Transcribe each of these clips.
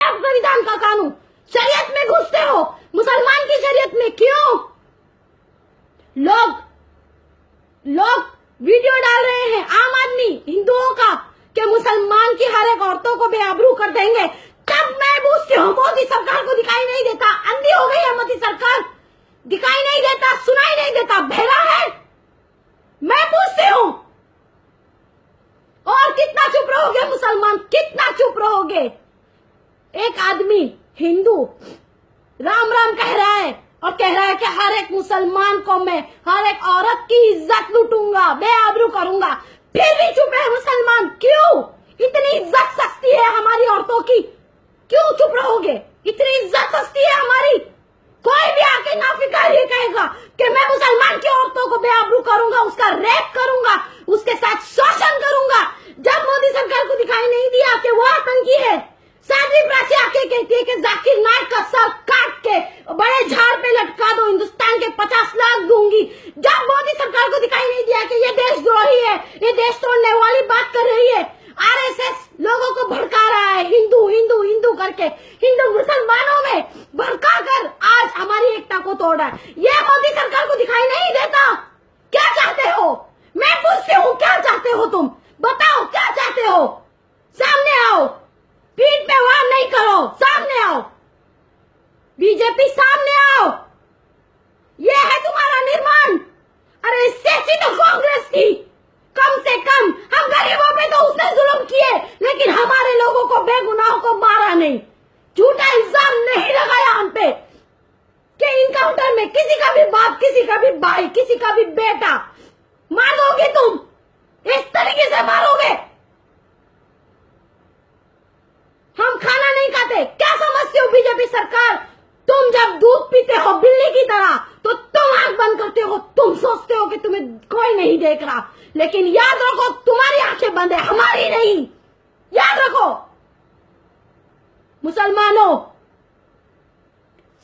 संविधान का कानून, शरीयत में घुसते हो, मुसलमान की शरीयत में। क्यों? लोग वीडियो डाल रहे हैं आम आदमी हिंदुओं का कि मुसलमान की हर एक औरतों को बेआबरू कर देंगे। तब मैं पूछती हूँ, मोदी सरकार को दिखाई नहीं देता? अंधी हो गई है मोदी सरकार? दिखाई नहीं देता, सुनाई नहीं देता, बहरा है? मैं पूछती हूँ। और कितना चुप रहोगे मुसलमान, कितना चुप रहोगे? एक आदमी हिंदू राम राम कह रहा है और कह रहा है कि हर एक मुसलमान को मैं, हर एक औरत की इज्जत लूटूंगा, बेआबरू करूंगा, फिर भी चुप है मुसलमान। क्यों? इतनी इज्जत सस्ती है हमारी औरतों की, क्यों चुप रहोगे? इतनी इज्जत सस्ती है हमारी। कोई भी आके नाफिकार ये कहेगा कि मैं मुसलमान की औरतों को बेआबरू करूंगा, उसका रेप करूंगा, उसके साथ शोषण करूंगा। जब मोदी सरकार को दिखाई नहीं दिया कि वो आतंकी है, साध्वी प्राची आके कहती है कि जाकिर नाइक का सर काट के बड़े झाड़ पे लटका दो, हिंदुस्तान के 50 लाख दूंगी। जब मोदी सरकार को दिखाई नहीं दिया कि ये देशद्रोही है, ये देश तोड़ने वाली बात कर रही है, आरएसएस लोगों को भड़का रहा है हिंदू हिंदू हिंदू करके, हिंदू मुसलमानों में भड़का कर आज हमारी एकता को तोड़ रहा है। ये मोदी सरकार को दिखाई नहीं देता। क्या चाहते हो? मैं पूछती हूँ, क्या चाहते हो तुम? बताओ क्या चाहते हो? सामने आओ, पीठ पे वार नहीं करो, सामने आओ। बीजेपी सामने आओ, ये है तुम्हारा निर्माण। अरे इससे अच्छी तो कांग्रेस थी। कम से कम हम गरीबों पे तो उसने जुल्म किए, लेकिन हमारे लोगों को, बेगुनाहों को मारा नहीं, झूठा इल्जाम नहीं लगाया हम पे कि इनकाउंटर में किसी का भी बाप, किसी का भी भाई, किसी का भी बेटा मार दोगे तुम, इस तरीके से मारोगे। हम खाना नहीं खाते, क्या समझते हो बीजेपी सरकार? तुम जब दूध पीते हो बिल्ली की तरह तो तुम आंख बंद करते हो, तुम सोचते हो कि तुम्हें कोई नहीं देख रहा, लेकिन याद रखो तुम्हारी आंखें बंद है, हमारी नहीं। याद रखो मुसलमानों,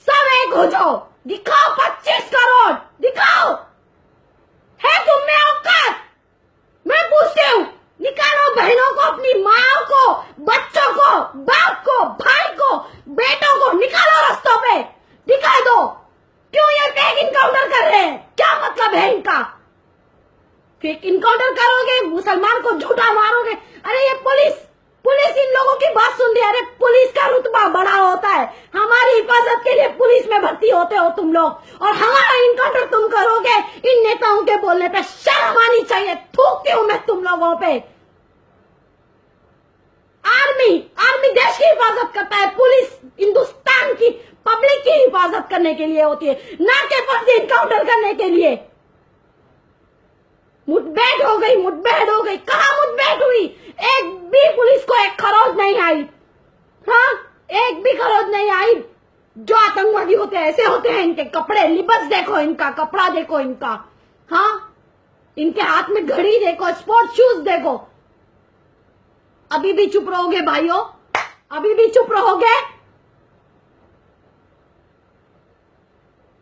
सब एक हो जाओ, दिखाओ 25 करोड़, दिखाओ है तुम में औकात। मैं पूछती हूँ, निकालो बहनों को, अपनी माँ को, बच्चों को, बाप को, भाई को, बेटों को निकालो रास्तों पे, दिखा दो। क्यों ये फेक इनकाउंटर कर रहे हैं? क्या मतलब है इनका? फेक इनकाउंटर करोगे, मुसलमान को झूठा मारोगे। अरे ये पुलिस इन लोगों की बात सुन रही है। अरे पुलिस का रुतबा बड़ा होता है, हमारी हिफाजत के लिए पुलिस में भर्ती होते हो तुम लोग, और हमारा इनकाउंटर तुम करोगे। इन नेताओं के बोलने पे शर्म आनी चाहिए। थूकती हूं मैं तुम लोगों पे। आर्मी देश की हिफाजत करता है, पुलिस हिंदुस्तान की पब्लिक की हिफाजत करने के लिए होती है, ना कि फर्जी इनकाउंटर करने के लिए। मुठभेड़ हो गई। कहाँ मुठभेड़ हुई? एक भी पुलिस को एक खरोच नहीं आई। हाँ, एक भी खरोच नहीं आई। जो आतंकवादी होते हैं ऐसे होते हैं, इनके कपड़े, लिबास देखो, इनका कपड़ा देखो इनका। हाँ, इनके हाथ में घड़ी देखो, स्पोर्ट शूज देखो। अभी भी चुप रहोगे भाइयों? अभी भी चुप रहोगे?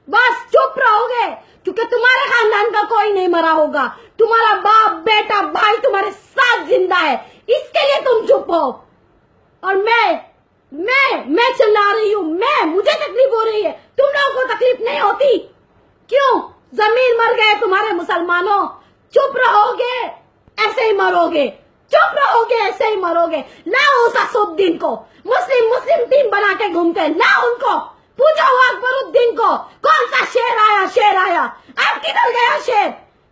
बस चुप रहोगे, क्योंकि तुम्हारे खानदान का कोई नहीं मरा होगा, तुम्हारा बाप, बेटा, भाई तुम्हारे साथ जिंदा है, इसके लिए तुम चुप हो। और मैं चिल्ला रही हूं, मुझे तकलीफ हो रही है, तुम लोगों को तकलीफ नहीं होती? क्यों? जमीन मर गए तुम्हारे मुसलमानों। चुप रहोगे ऐसे ही मरोगे, चुप रहोगे ऐसे ही मरोगे। लाओ उस असुद्दीन को, मुस्लिम टीम बना के घूमते हैं, लाओ उनको, पूछो अकबरुद्दीन को कौन सा शेर आया, अब किधर गया शेर?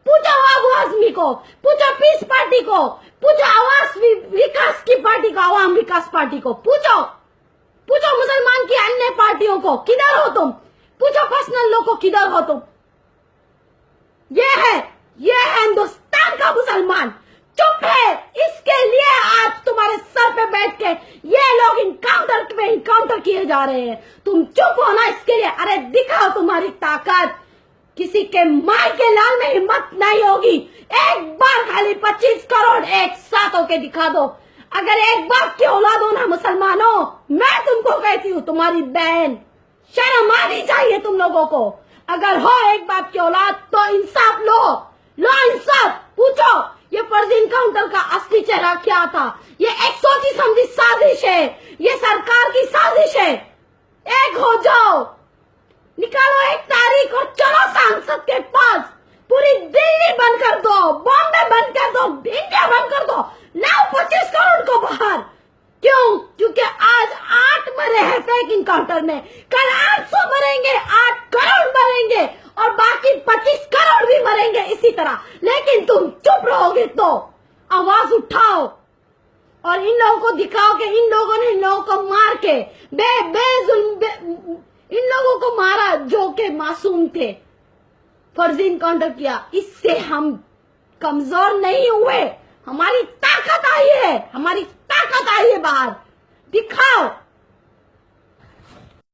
पूछो अबू आजमी को, पूछो पीस पार्टी को, पूछो आवाज विकास की पार्टी को, आवाम विकास पार्टी को, पूछो मुसलमान की अन्य पार्टियों को, किधर हो तुम? पूछो पर्सनल लोग को, किधर हो तुम? ये है हिंदुस्तान का मुसलमान, चुप है। इसके लिए आज तुम्हारे सर पे बैठ के ये लोग इनकाउंटर किए जा रहे हैं। तुम चुप हो ना इसके लिए। अरे दिखाओ तुम्हारी ताकत। किसी के माई के लाल में हिम्मत नहीं होगी। एक बार खाली 25 करोड़ एक साथ होके दिखा दो। अगर एक बाप की औलाद हो ना मुसलमानों, मैं तुमको कहती हूँ, तुम्हारी बहन, शर्म आनी चाहिए तुम लोगों को। अगर हो एक बाप की औलाद तो इंसाफ लो इंसाफ। पूछो ये फर्जी इनकाउंटर का असली चेहरा क्या था? ये एक सोची समझी साजिश है, ये सरकार की साजिश साजिश है। एक हो जाओ, निकालो एक तारीख और चलो सांसद के पास। पूरी दिल्ली बंद कर दो, बॉम्बे बंद कर दो, इंडिया बंद कर दो, लाओ 25 करोड़ को बाहर। क्यों? क्योंकि आज 8 मरे हैं फेक इनकाउंटर में, कल 800 मरेंगे, 8 करोड़ मरेंगे और बाकी 25 करोड़ भी मरेंगे इसी तरह। लेकिन तुम चुप रहोगे तो आवाज उठाओ और इन लोगों को दिखाओ कि इन लोगों ने इन लोगों को मार के इन लोगों को मारा जो के मासूम थे, फर्जी इनकाउंटर किया। इससे हम कमजोर नहीं हुए, हमारी ताकत आई है, हमारी ताकत आई है बाहर। दिखाओ।